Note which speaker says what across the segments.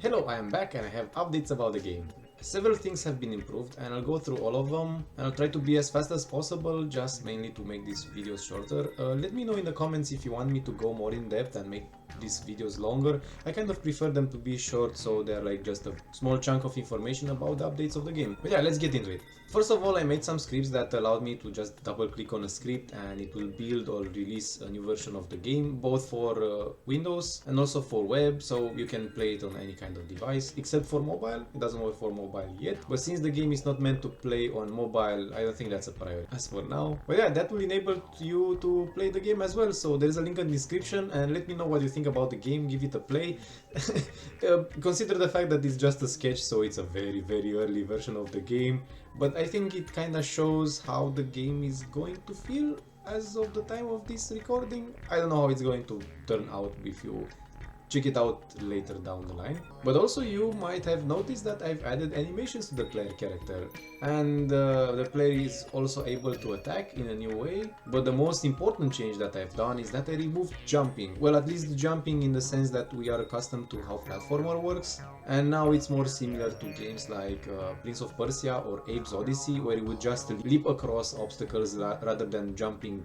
Speaker 1: Hello, I am back and I have updates about the game. Several things have been improved and I'll go through all of them and I'll try to be as fast as possible, just mainly to make these videos shorter. Let me know in the comments if you want me to go more in depth and make these videos longer. I kind of prefer them to be short, so they're like just a small chunk of information about the updates of the game. But yeah, let's get into it. First of all, I made some scripts that allowed me to just double click on a script and it will build or release a new version of the game, both for Windows and also for web, so you can play it on any kind of device, except for mobile. It doesn't work for mobile yet, but since the game is not meant to play on mobile, I don't think that's a priority as for now. But yeah, that will enable you to play the game as well, so there is a link in the description and let me know what you think about the game, give it a play. Consider the fact that it's just a sketch, so it's a very early version of the game, but I think it kinda shows how the game is going to feel as of the time of this recording. I don't know how it's going to turn out if you check it out later down the line. But also you might have noticed that I've added animations to the player character, and the player is also able to attack in a new way. But the most important change that I've done is that I removed jumping. Well, at least jumping in the sense that we are accustomed to how platformer works, and now it's more similar to games like Prince of Persia or Abe's Odyssey, where you would just leap across obstacles rather than jumping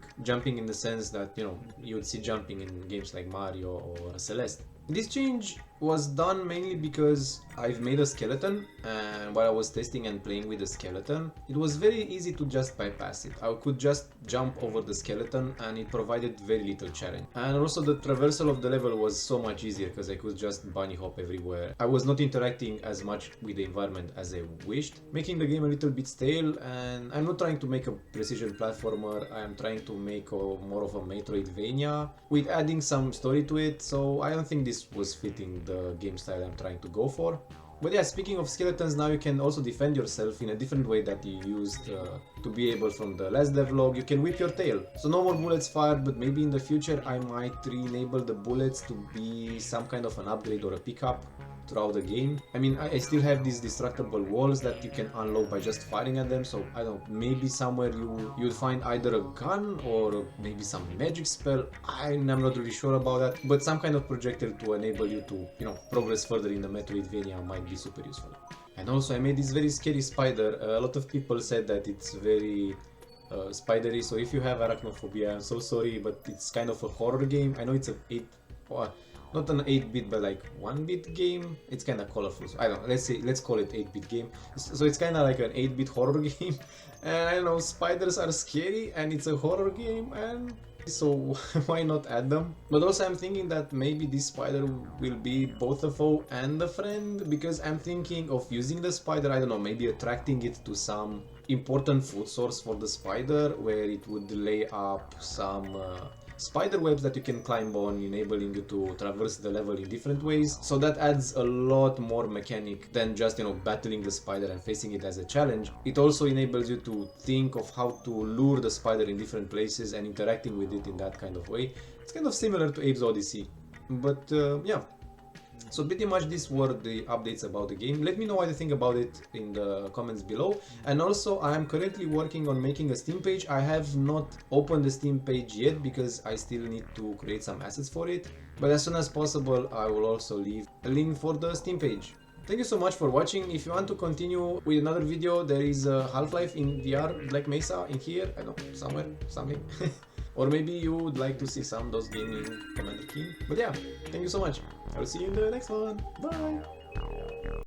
Speaker 1: in the sense that, you know, you would see jumping in games like Mario or Celeste. This change was done mainly because I've made a skeleton, and while I was testing and playing with the skeleton, it was very easy to just bypass it. I could just jump over the skeleton and it provided very little challenge. And also the traversal of the level was so much easier because I could just bunny hop everywhere. I was not interacting as much with the environment as I wished, making the game a little bit stale. And I'm not trying to make a precision platformer, I am trying to make more of a Metroidvania with adding some story to it, so I don't think this was fitting the game style I'm trying to go for. But yeah, speaking of skeletons, now you can also defend yourself in a different way that you used to be able from the last devlog. You can whip your tail. So no more bullets fired, but maybe in the future I might re-enable the bullets to be some kind of an upgrade or a pickup throughout the game. I mean, I still have these destructible walls that you can unlock by just firing at them, so I don't know, maybe somewhere you'll find either a gun or maybe some magic spell. I'm not really sure about that, but some kind of projectile to enable you to, you know, progress further in the Metroidvania might be super useful. And also I made this very scary spider. A lot of people said that it's very spidery, so if you have arachnophobia, I'm so sorry, but it's kind of a horror game. I know it's not an 8-bit, but like 1-bit game. It's kind of colorful, so I don't know, let's call it 8-bit game. So it's kind of like an 8-bit horror game, and I don't know, spiders are scary and it's a horror game, and so why not add them? But also I'm thinking that maybe this spider will be both a foe and a friend, because I'm thinking of using the spider, I don't know, maybe attracting it to some important food source for the spider, where it would lay up some spider webs that you can climb on, enabling you to traverse the level in different ways. So that adds a lot more mechanic than just, you know, battling the spider and facing it as a challenge. It also enables you to think of how to lure the spider in different places and interacting with it in that kind of way. It's kind of similar to Abe's Odyssey, but yeah. So pretty much these were the updates about the game. Let me know what you think about it in the comments below. And also I am currently working on making a Steam page. I have not opened the Steam page yet because I still need to create some assets for it. But as soon as possible I will also leave a link for the Steam page. Thank you so much for watching. If you want to continue with another video, there is a Half-Life in VR Black Mesa in here. I don't know, somewhere, something. Or maybe you would like to see some DOS gaming Commander Keen. But yeah, thank you so much. I'll see you in the next one. Bye!